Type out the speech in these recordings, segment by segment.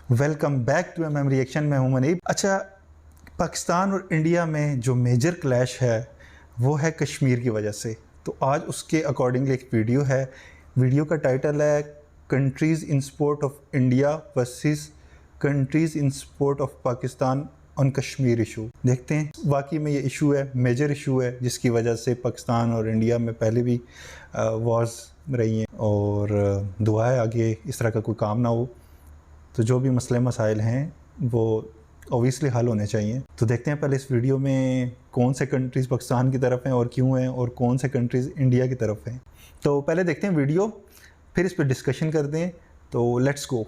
Welcome back to MM reaction. मैं हूं मनीब। अच्छा, पाकिस्तान और इंडिया में जो मेजर क्लैश है वो है कश्मीर की वजह से। तो आज उसके अकॉर्डिंगली एक वीडियो है। वीडियो का टाइटल है countries in support of India versus countries in support of Pakistan on Kashmir issue. देखते हैं वाकई में ये इशू है, मेजर इशू है, जिसकी वजह से पाकिस्तान और इंडिया में पहले भी वॉर्स रही हैं और दुआ है आगे इस तरह का कोई काम ना हो। तो जो भी मसले मसाइल हैं वो ऑब्वियसली हल होने चाहिए। तो देखते हैं पहले इस वीडियो में कौन से कंट्रीज़ पाकिस्तान की तरफ हैं और क्यों हैं, और कौन से कंट्रीज़ इंडिया की तरफ हैं। तो पहले देखते हैं वीडियो, फिर इस पर डिस्कशन करते हैं। तो लेट्स गो।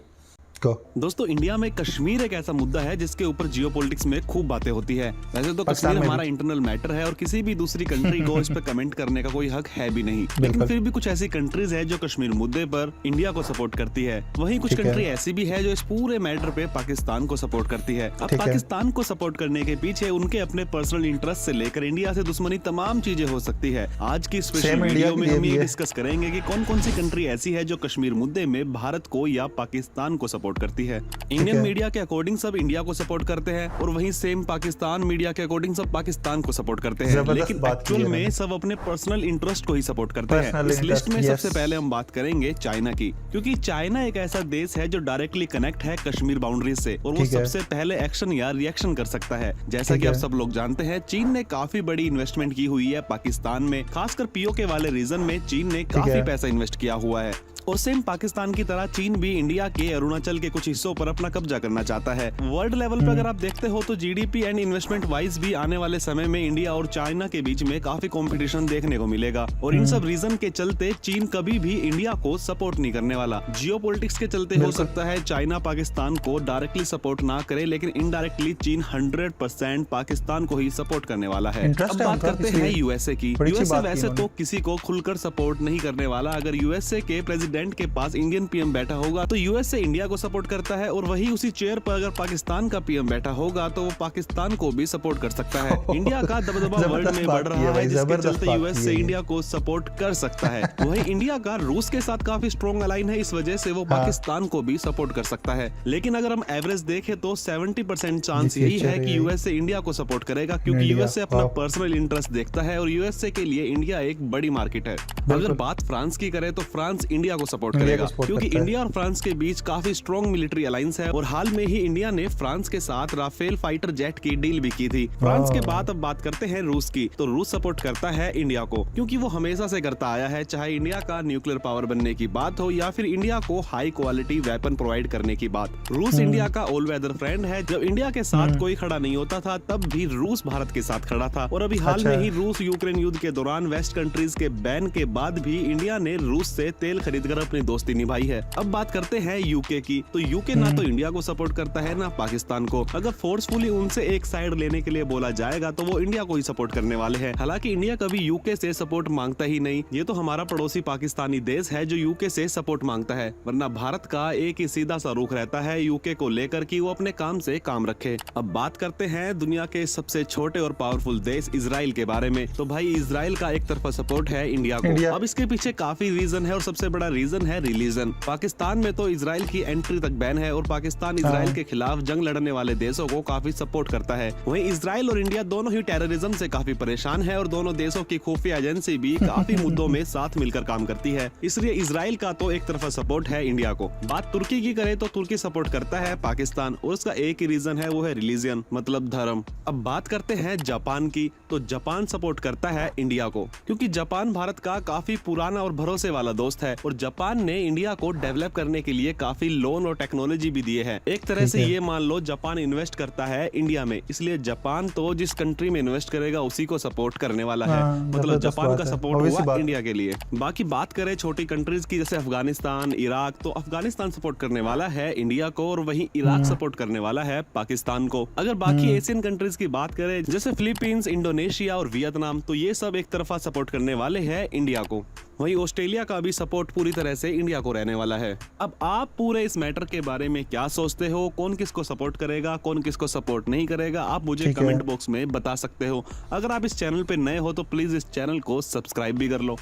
दोस्तों, इंडिया में कश्मीर एक ऐसा मुद्दा है जिसके ऊपर जियोपॉलिटिक्स में खूब बातें होती है। वैसे तो कश्मीर हमारा इंटरनल मैटर है और किसी भी दूसरी कंट्री को इस पर कमेंट करने का कोई हक है भी नहीं, लेकिन फिर भी कुछ ऐसी कंट्रीज है जो कश्मीर मुद्दे पर इंडिया को सपोर्ट करती है। वहीं कुछ कंट्री ऐसी भी है जो इस पूरे मैटर पे पाकिस्तान को सपोर्ट करती है। अब पाकिस्तान को सपोर्ट करने के पीछे उनके अपने पर्सनल इंटरेस्ट से लेकर इंडिया से दुश्मनी तमाम चीजें हो सकती है। आज की स्पेशल वीडियो में हम ये डिस्कस करेंगे कि कौन कौन सी कंट्री ऐसी है जो कश्मीर मुद्दे में भारत को या पाकिस्तान को सपोर्ट करती है। इंडियन मीडिया के अकॉर्डिंग सब इंडिया को सपोर्ट करते हैं और वहीं सेम पाकिस्तान मीडिया के अकॉर्डिंग सब पाकिस्तान को सपोर्ट करते हैं, लेकिन एक्चुअल में सब अपने पर्सनल इंटरेस्ट को ही सपोर्ट करते हैं। इस लिस्ट में सबसे पहले हम बात करेंगे चाइना की, क्योंकि चाइना एक ऐसा देश है जो डायरेक्टली कनेक्ट है कश्मीर बाउंड्रीज से और वो सबसे पहले एक्शन या रिएक्शन कर सकता है। जैसा कि आप सब लोग जानते हैं, चीन ने काफी बड़ी इन्वेस्टमेंट की हुई है पाकिस्तान में, खासकर पीओके वाले रीजन में चीन ने काफी पैसा इन्वेस्ट किया हुआ है। और सेम पाकिस्तान की तरह चीन भी इंडिया के अरुणाचल के कुछ हिस्सों पर अपना कब्जा करना चाहता है। वर्ल्ड लेवल पर अगर आप देखते हो तो जीडीपी एंड इन्वेस्टमेंट वाइज भी आने वाले समय में इंडिया और चाइना के बीच में काफी कंपटीशन देखने को मिलेगा। और इन सब रीजन के चलते चीन कभी भी इंडिया को सपोर्ट नहीं करने वाला। जियोपॉलिटिक्स के चलते हो सकता है चाइना पाकिस्तान को डायरेक्टली सपोर्ट ना करे, लेकिन इनडायरेक्टली चीन 100% पाकिस्तान को ही सपोर्ट करने वाला है। अब बात करते हैं यूएसए की। यूएसए वैसे तो किसी को खुलकर सपोर्ट नहीं करने वाला। अगर यूएसए के प्रेसिडेंट के पास इंडियन पीएम बैठा होगा तो यूएसए इंडिया को सपोर्ट करता है, और वही उसी चेयर पर अगर पाकिस्तान का पीएम बैठा होगा तो वो पाकिस्तान को भी सपोर्ट कर सकता है। इंडिया का दबदबा वर्ल्ड में बढ़ रहा है, जिसके चलते यूएसए इंडिया को सपोर्ट कर सकता है। वही इंडिया का रूस के साथ काफी स्ट्रॉन्ग अलाइन है, इस वजह से वो पाकिस्तान को भी सपोर्ट कर सकता है। लेकिन अगर हम एवरेज देखें तो 70% चांस यही है कि यूएसए इंडिया को सपोर्ट करेगा, क्योंकि यूएसए अपना पर्सनल इंटरेस्ट देखता है और यूएसए के लिए इंडिया एक बड़ी मार्केट है। अगर बात फ्रांस की करें तो फ्रांस इंडिया को सपोर्ट करेगा, क्योंकि इंडिया और फ्रांस के बीच काफी स्ट्रॉन्ग मिलिट्री अलायंस है और हाल में ही इंडिया ने फ्रांस के साथ राफेल फाइटर जेट की डील भी की थी। फ्रांस के बाद अब बात करते हैं रूस की। तो रूस सपोर्ट करता है इंडिया को, क्योंकि वो हमेशा से करता आया है, चाहे इंडिया का न्यूक्लियर पावर बनने की बात हो या फिर इंडिया को हाई क्वालिटी वेपन प्रोवाइड करने की बात। रूस इंडिया का ऑल वेदर फ्रेंड है। जब इंडिया के साथ कोई खड़ा नहीं होता था तब भी रूस भारत के साथ खड़ा था, और अभी हाल में ही रूस यूक्रेन युद्ध के दौरान वेस्ट कंट्रीज के बैन के बाद भी इंडिया ने रूस से तेल खरीदकर अपनी दोस्ती निभाई है। अब बात करते हैं यूके की। तो यूके ना तो इंडिया को सपोर्ट करता है ना पाकिस्तान को। अगर फोर्सफुली उनसे एक साइड लेने के लिए बोला जाएगा तो वो इंडिया को ही सपोर्ट करने वाले हैं। हालांकि इंडिया कभी यूके से सपोर्ट मांगता ही नहीं। ये तो हमारा पड़ोसी पाकिस्तानी देश है जो यूके से सपोर्ट मांगता है, वरना भारत का एक ही सीधा सा रुख रहता है यूके को लेकर कि वो अपने काम से काम रखे। अब बात करते हैं दुनिया के सबसे छोटे और पावरफुल देश इजराइल के बारे में। तो भाई, इजराइल का एक तरफा सपोर्ट है इंडिया को। अब इसके पीछे काफी रीजन है और सबसे बड़ा रीजन है रिलीजन। पाकिस्तान में तो इजराइल की एंट्री तक बैन है और पाकिस्तान इजराइल के खिलाफ जंग लड़ने वाले देशों को काफी सपोर्ट करता है। वहीं इजराइल और इंडिया दोनों ही टेररिज्म से काफी परेशान है और दोनों देशों की खुफिया एजेंसी भी काफी मुद्दों में साथ मिलकर काम करती है। इसलिए इजराइल का तो एक तरफा सपोर्ट है इंडिया को। बात तुर्की की करें तो तुर्की सपोर्ट करता है पाकिस्तान, और उसका एक ही रीजन है, वो है रिलीजन, मतलब धर्म। अब बात करते हैं जापान की। तो जापान सपोर्ट करता है इंडिया को, क्योंकि जापान भारत का काफी पुराना और भरोसे वाला दोस्त है और जापान ने इंडिया को डेवलप करने के लिए काफी लोन और टेक्नोलॉजी भी दिए हैं। एक तरह से ये मान लो जापान इन्वेस्ट करता है इंडिया में, इसलिए जापान तो जिस कंट्री में इन्वेस्ट करेगा उसी को सपोर्ट करने वाला है। मतलब जापान का सपोर्ट हुआ इंडिया के लिए। बाकी बात करें छोटी कंट्रीज की, जैसे अफगानिस्तान, इराक, तो अफगानिस्तान सपोर्ट करने वाला है इंडिया को और वहीं इराक सपोर्ट करने वाला है पाकिस्तान को। अगर बाकी एशियन कंट्रीज की बात करें, जैसे फिलीपींस, इंडोनेशिया और वियतनाम, तो ये सब एक तरफा सपोर्ट करने वाले हैं इंडिया को। वहीं ऑस्ट्रेलिया का भी सपोर्ट पूरी तरह से इंडिया को रहने वाला है। अब आप पूरे इस मैटर के बारे में क्या सोचते हो? कौन किसको सपोर्ट करेगा, कौन किसको सपोर्ट नहीं करेगा, आप मुझे कमेंट बॉक्स में बता सकते हो। अगर आप इस चैनल पे नए हो तो प्लीज इस चैनल को सब्सक्राइब भी कर लो।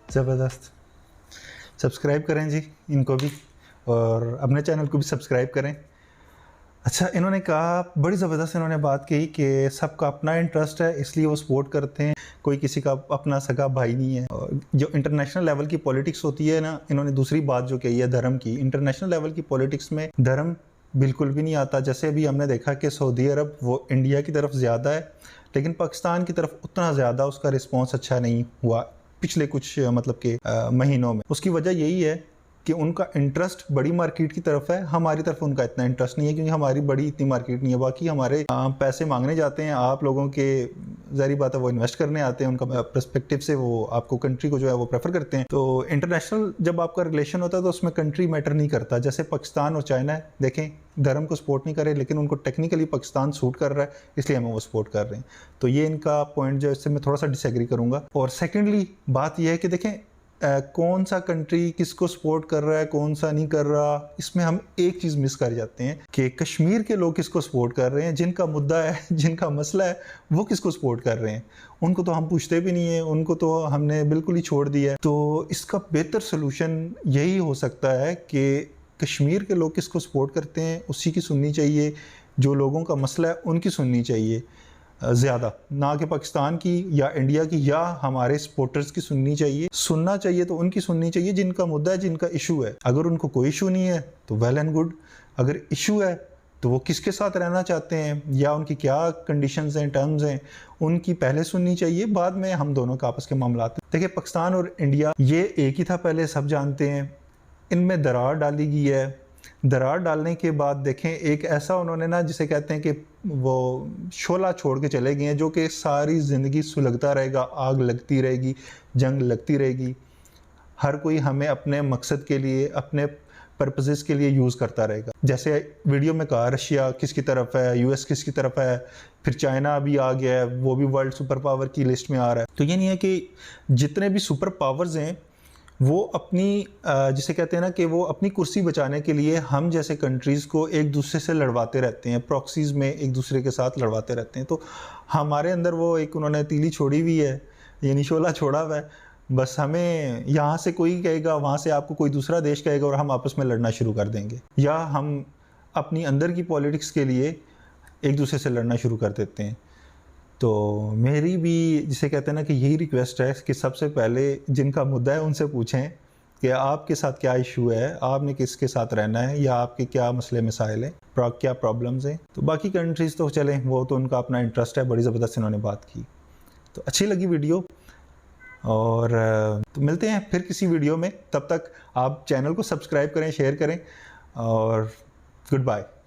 जबरदस्त, सब्सक्राइब करें जी इनको भी, और अपने चैनल को भी सब्सक्राइब करें। अच्छा, इन्होंने कहा, बड़ी ज़बरदस्त इन्होंने बात कही कि सबका अपना इंटरेस्ट है इसलिए वो सपोर्ट करते हैं, कोई किसी का अपना सगा भाई नहीं है। और जो इंटरनेशनल लेवल की पॉलिटिक्स होती है ना, इन्होंने दूसरी बात जो कही है धर्म की, इंटरनेशनल लेवल की पॉलिटिक्स में धर्म बिल्कुल भी नहीं आता। जैसे अभी हमने देखा कि सऊदी अरब वो इंडिया की तरफ ज़्यादा है, लेकिन पाकिस्तान की तरफ उतना ज़्यादा उसका रिस्पॉन्स अच्छा नहीं हुआ पिछले कुछ मतलब के महीनों में। उसकी वजह यही है कि उनका इंटरेस्ट बड़ी मार्केट की तरफ है, हमारी तरफ उनका इतना इंटरेस्ट नहीं है, क्योंकि हमारी बड़ी इतनी मार्केट नहीं है। बाकी हमारे पैसे मांगने जाते हैं आप लोगों के, ज़ाहिर बात है वो इन्वेस्ट करने आते हैं, उनका पर्सपेक्टिव से वो आपको कंट्री को जो है वो प्रेफर करते हैं। तो इंटरनेशनल जब आपका रिलेशन होता है तो उसमें कंट्री मैटर नहीं करता। जैसे पाकिस्तान और चाइना है, देखें धर्म को सपोर्ट नहीं करे, लेकिन उनको टेक्निकली पाकिस्तान सूट कर रहा है इसलिए हमें वो सपोर्ट कर रहे हैं। तो ये इनका पॉइंट जो है, इससे मैं थोड़ा सा डिसएग्री करूँगा। और सेकेंडली बात यह है कि देखें कौन सा कंट्री किसको सपोर्ट कर रहा है, कौन सा नहीं कर रहा, इसमें हम एक चीज़ मिस कर जाते हैं कि कश्मीर के लोग किसको सपोर्ट कर रहे हैं, जिनका मुद्दा है, जिनका मसला है, वो किसको सपोर्ट कर रहे हैं। उनको तो हम पूछते भी नहीं है, उनको तो हमने बिल्कुल ही छोड़ दिया है। तो इसका बेहतर सोल्यूशन यही हो सकता है कि कश्मीर के लोग किसको सपोर्ट करते हैं उसी की सुननी चाहिए, जो लोगों का मसला है उनकी सुननी चाहिए ज़्यादा, ना कि पाकिस्तान की या इंडिया की या हमारे सपोर्टर्स की सुननी चाहिए। सुनना चाहिए तो उनकी सुननी चाहिए जिनका मुद्दा है, जिनका इशू है। अगर उनको कोई इशू नहीं है तो वेल एंड गुड, अगर इशू है तो वो किसके साथ रहना चाहते हैं या उनकी क्या कंडीशंस हैं, टर्म्स हैं, उनकी पहले सुननी चाहिए, बाद में हम दोनों का आपस के मामला। देखिए पाकिस्तान और इंडिया ये एक ही था पहले, सब जानते हैं। इनमें दरार डाली गई है, दरार डालने के बाद देखें एक ऐसा उन्होंने ना, जिसे कहते हैं कि वो शोला छोड़ के चले गए हैं, जो कि सारी ज़िंदगी सुलगता रहेगा, आग लगती रहेगी, जंग लगती रहेगी। हर कोई हमें अपने मकसद के लिए, अपने पर्पसेस के लिए यूज़ करता रहेगा। जैसे वीडियो में कहा रशिया किसकी तरफ है, यूएस किसकी तरफ है, फिर चाइना भी आ गया है, वो भी वर्ल्ड सुपर पावर की लिस्ट में आ रहा है। तो ये नहीं है कि जितने भी सुपर पावर्स हैं वो अपनी जिसे कहते हैं ना कि वो अपनी कुर्सी बचाने के लिए हम जैसे कंट्रीज़ को एक दूसरे से लड़वाते रहते हैं, प्रॉक्सीज़ में एक दूसरे के साथ लड़वाते रहते हैं। तो हमारे अंदर वो एक उन्होंने तीली छोड़ी हुई है, यानी शोला छोड़ा हुआ है। बस हमें यहाँ से कोई कहेगा, वहाँ से आपको कोई दूसरा देश कहेगा और हम आपस में लड़ना शुरू कर देंगे, या हम अपनी अंदर की पॉलिटिक्स के लिए एक दूसरे से लड़ना शुरू कर देते हैं। तो मेरी भी जिसे कहते हैं ना कि यही रिक्वेस्ट है कि सबसे पहले जिनका मुद्दा है उनसे पूछें कि आपके साथ क्या इशू है, आपने किसके साथ रहना है, या आपके क्या मसले मसाइल हैं, क्या प्रॉब्लम्स हैं। तो बाकी कंट्रीज़ तो चलें, वो तो उनका अपना इंटरेस्ट है। बड़ी ज़बरदस्त इन्होंने बात की, तो अच्छी लगी वीडियो। और तो मिलते हैं फिर किसी वीडियो में, तब तक आप चैनल को सब्सक्राइब करें, शेयर करें, और गुड बाय।